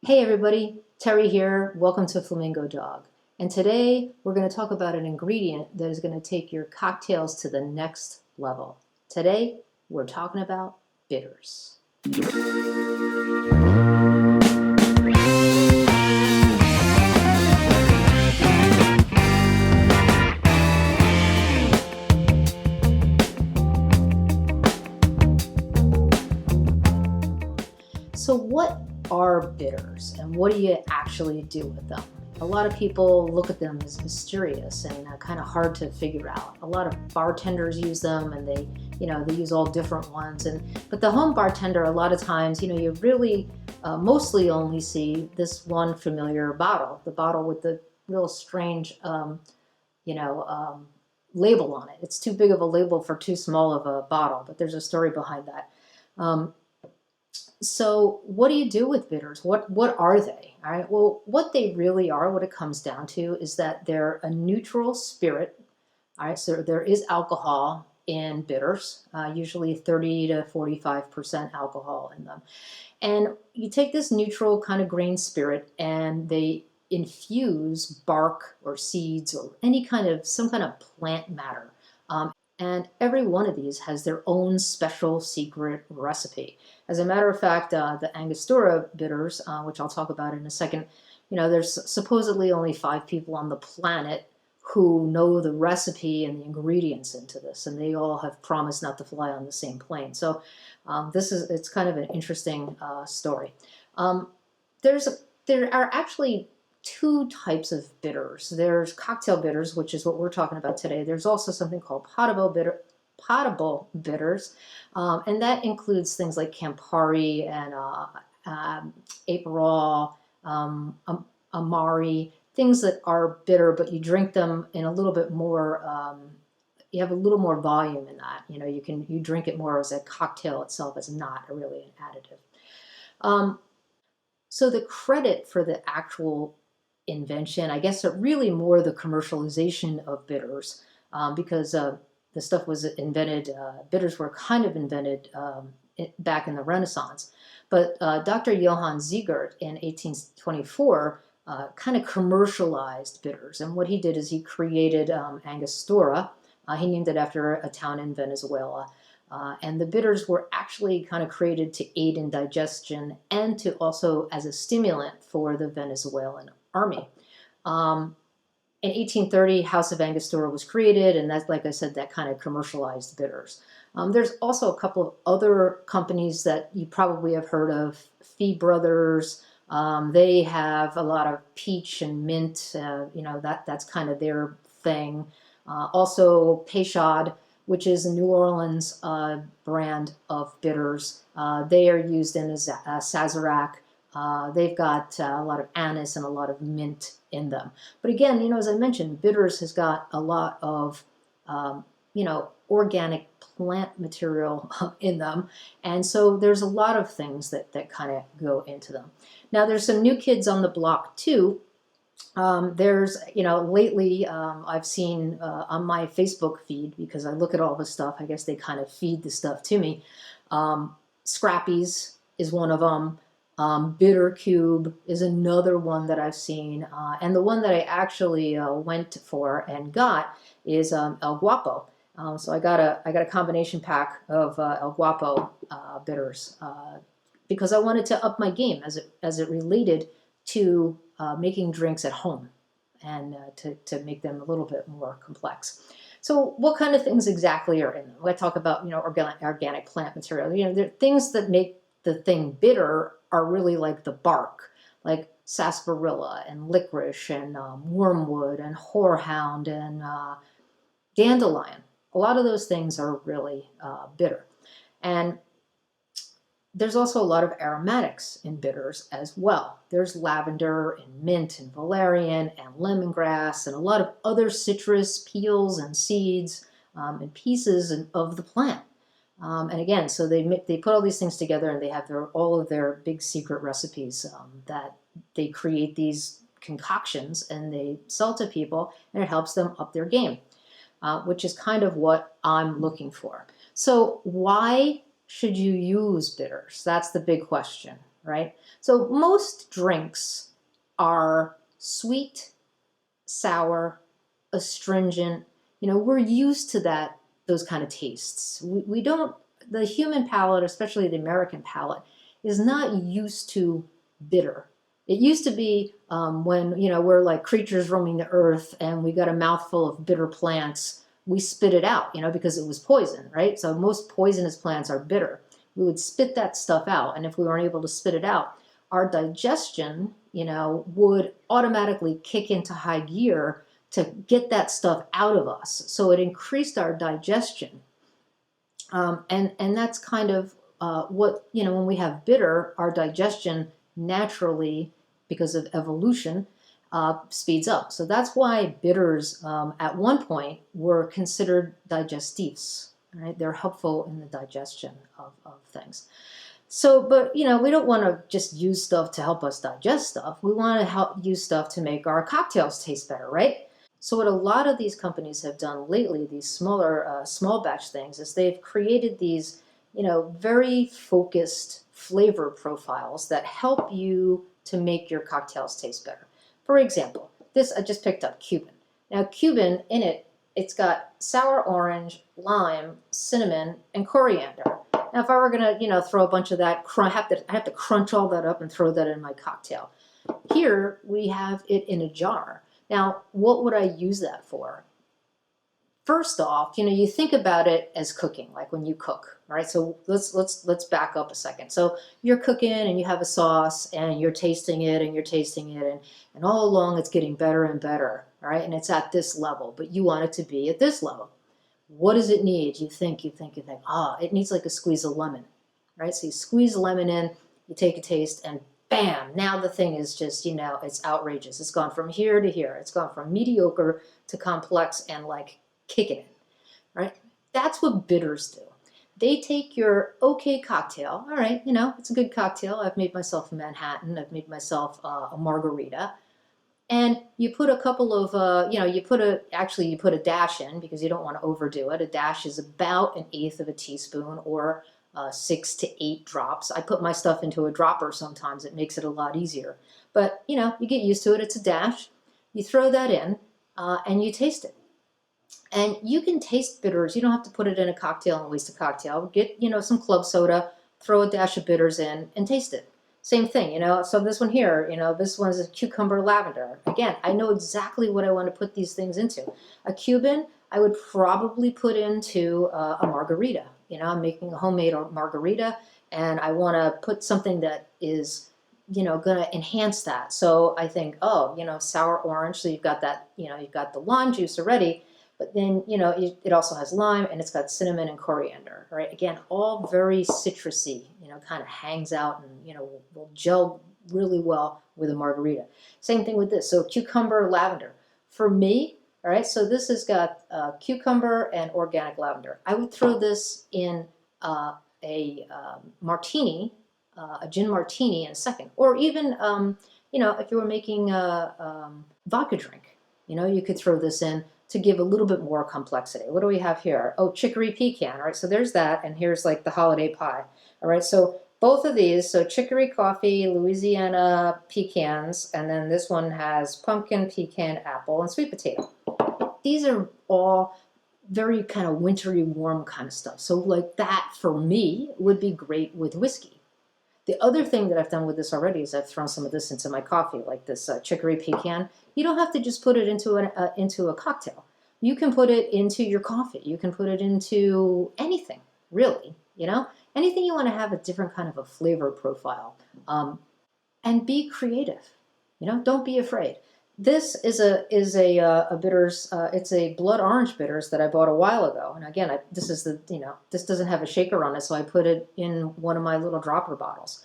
Hey everybody, Terry here. Welcome to Flamingo Dog. And today we're going to talk about an ingredient that is going to take your cocktails to the next level. Today we're talking about bitters. So what are bitters and what do you actually do with them? A lot of people look at them as mysterious and kind of hard to figure out. A lot of bartenders use them and they use all different ones. But the home bartender, a lot of times, you really mostly only see this one familiar bottle, the bottle with the real strange, label on it. It's too big of a label for too small of a bottle, but there's a story behind that. So what do you do with bitters? What are they? All right. Well, what they really are, what it comes down to, is that they're a neutral spirit. All right. So there is alcohol in bitters, usually 30 to 45% alcohol in them. And you take this neutral kind of grain spirit and they infuse bark or seeds or some kind of plant matter. And every one of these has their own special secret recipe. As a matter of fact, the Angostura bitters, which I'll talk about in a second, there's supposedly only 5 people on the planet who know the recipe and the ingredients into this, and they all have promised not to fly on the same plane. So it's kind of an interesting story. There are actually 2 types of bitters. There's cocktail bitters, which is what we're talking about today. There's also something called potable bitters, and that includes things like Campari and Aperol, Amari, things that are bitter, but you drink them in a little bit more. You have a little more volume in that. You drink it more as a cocktail itself, as not really an additive. So the credit for the actual invention, I guess, really more the commercialization of bitters, because the stuff was invented, bitters were kind of invented back in the Renaissance. But Dr. Johann Ziegert in 1824 kind of commercialized bitters. And what he did is he created Angostura. He named it after a town in Venezuela. And the bitters were actually kind of created to aid in digestion and to also as a stimulant for the Venezuelan army. In 1830, House of Angostura was created, and that's, like I said, that kind of commercialized bitters. There's also a couple of other companies that you probably have heard of. Fee Brothers, they have a lot of peach and mint, that's kind of their thing. Also Peychaud, which is a New Orleans brand of bitters. They are used in a Sazerac. They've got a lot of anise and a lot of mint in them. But again, as I mentioned, bitters has got a lot of, organic plant material in them. And so there's a lot of things that kind of go into them. Now, there's some new kids on the block too. Lately I've seen on my Facebook feed, because I look at all the stuff, I guess they kind of feed the stuff to me. Scrappies is one of them. Bitter Cube is another one that I've seen. And the one that I actually went for and got is El Guapo. So I got a combination pack of El Guapo bitters because I wanted to up my game as it related to making drinks at home and to make them a little bit more complex. So what kind of things exactly are in them? I talk about organic plant material. There are things that make the thing bitter are really like the bark, like sarsaparilla and licorice and wormwood and horehound and dandelion. A lot of those things are really bitter. And there's also a lot of aromatics in bitters as well. There's lavender and mint and valerian and lemongrass and a lot of other citrus peels and seeds and pieces of the plant. And again, so they put all these things together and they have all of their big secret recipes that they create these concoctions and they sell to people, and it helps them up their game, which is kind of what I'm looking for. So why should you use bitters? That's the big question, right? So most drinks are sweet, sour, astringent. We're used to those kind of tastes. We don't, the human palate, especially the American palate, is not used to bitter. It used to be when, we're like creatures roaming the earth and we got a mouthful of bitter plants, we spit it out, because it was poison, right? So most poisonous plants are bitter. We would spit that stuff out. And if we weren't able to spit it out, our digestion, would automatically kick into high gear to get that stuff out of us. So it increased our digestion. And that's kind of what, when we have bitter, our digestion naturally, because of evolution, speeds up. So that's why bitters at one point were considered digestives, right? They're helpful in the digestion of things. So, but, we don't want to just use stuff to help us digest stuff. We want to use stuff to make our cocktails taste better, right? So what a lot of these companies have done lately, these smaller, small batch things, is they've created these, very focused flavor profiles that help you to make your cocktails taste better. For example, this I just picked up Cuban. Now Cuban, in it, it's got sour orange, lime, cinnamon, and coriander. Now if I were gonna, throw a bunch of that, I have to crunch all that up and throw that in my cocktail. Here we have it in a jar. Now, what would I use that for? First off, you think about it as cooking, like when you cook, right? So let's back up a second. So you're cooking and you have a sauce and you're tasting it and you're tasting it and all along it's getting better and better, right? And it's at this level, but you want it to be at this level. What does it need? You think, it needs like a squeeze of lemon, right? So you squeeze the lemon in, you take a taste, and bam, now the thing is just, it's outrageous. It's gone from here to here. It's gone from mediocre to complex and like kicking it, right? That's what bitters do. They take your okay cocktail, all right, it's a good cocktail. I've made myself a Manhattan. I've made myself a margarita. And you put a couple of, you put a dash in because you don't want to overdo it. A dash is about 1/8 of a teaspoon or 6 to 8 drops. I put my stuff into a dropper sometimes. It makes it a lot easier. But, you get used to it. It's a dash. You throw that in and you taste it. And you can taste bitters. You don't have to put it in a cocktail and waste a cocktail. Get, some club soda, throw a dash of bitters in and taste it. Same thing, so this one here, this one's a cucumber lavender. Again, I know exactly what I want to put these things into. A Cuban, I would probably put into a margarita. I'm making a homemade margarita and I want to put something that is, going to enhance that. So I think, sour orange. So you've got that, you've got the lime juice already, but then, it also has lime and it's got cinnamon and coriander, right? Again, all very citrusy, kind of hangs out and, will gel really well with a margarita. Same thing with this. So cucumber lavender. For me, all right, so this has got cucumber and organic lavender. I would throw this in a martini, a gin martini in a second. Or even, if you were making a vodka drink, you could throw this in to give a little bit more complexity. What do we have here? Oh, chicory pecan, all right? So there's that, and here's like the holiday pie, all right? So both of these, so chicory coffee, Louisiana pecans, and then this one has pumpkin, pecan, apple, and sweet potato. These are all very kind of wintry, warm kind of stuff. So like that, for me, would be great with whiskey. The other thing that I've done with this already is I've thrown some of this into my coffee, like this chicory pecan. You don't have to just put it into a cocktail. You can put it into your coffee. You can put it into anything, really. Anything you want to have a different kind of a flavor profile, and be creative. Don't be afraid. This is a bitters. It's a blood orange bitters that I bought a while ago. And again, this is this doesn't have a shaker on it, so I put it in one of my little dropper bottles.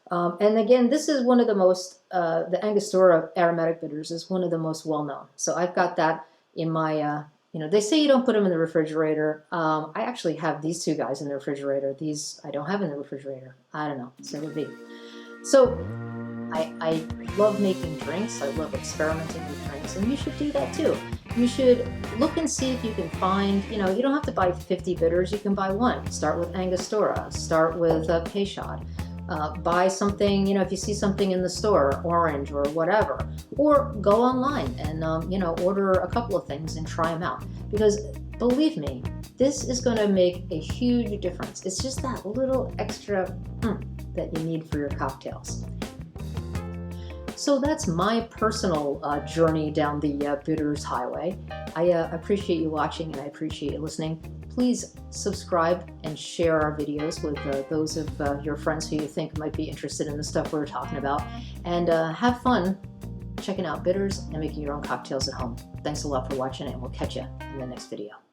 And again, this is one of the most, the Angostura aromatic bitters is one of the most well-known. So I've got that in my, they say you don't put them in the refrigerator. I actually have these two guys in the refrigerator. These I don't have in the refrigerator. I don't know, so would be. So I love making drinks. I love experimenting with drinks, and you should do that too. You should look and see if you can find, you don't have to buy 50 bitters. You can buy one. Start with Angostura. Start with Peychaud. Buy something, if you see something in the store, orange or whatever, or go online and, order a couple of things and try them out. Because believe me, this is going to make a huge difference. It's just that little extra that you need for your cocktails. So that's my personal journey down the bitters highway. I appreciate you watching, and I appreciate you listening. Please subscribe and share our videos with those of your friends who you think might be interested in the stuff we're talking about. And have fun checking out bitters and making your own cocktails at home. Thanks a lot for watching, and we'll catch you in the next video.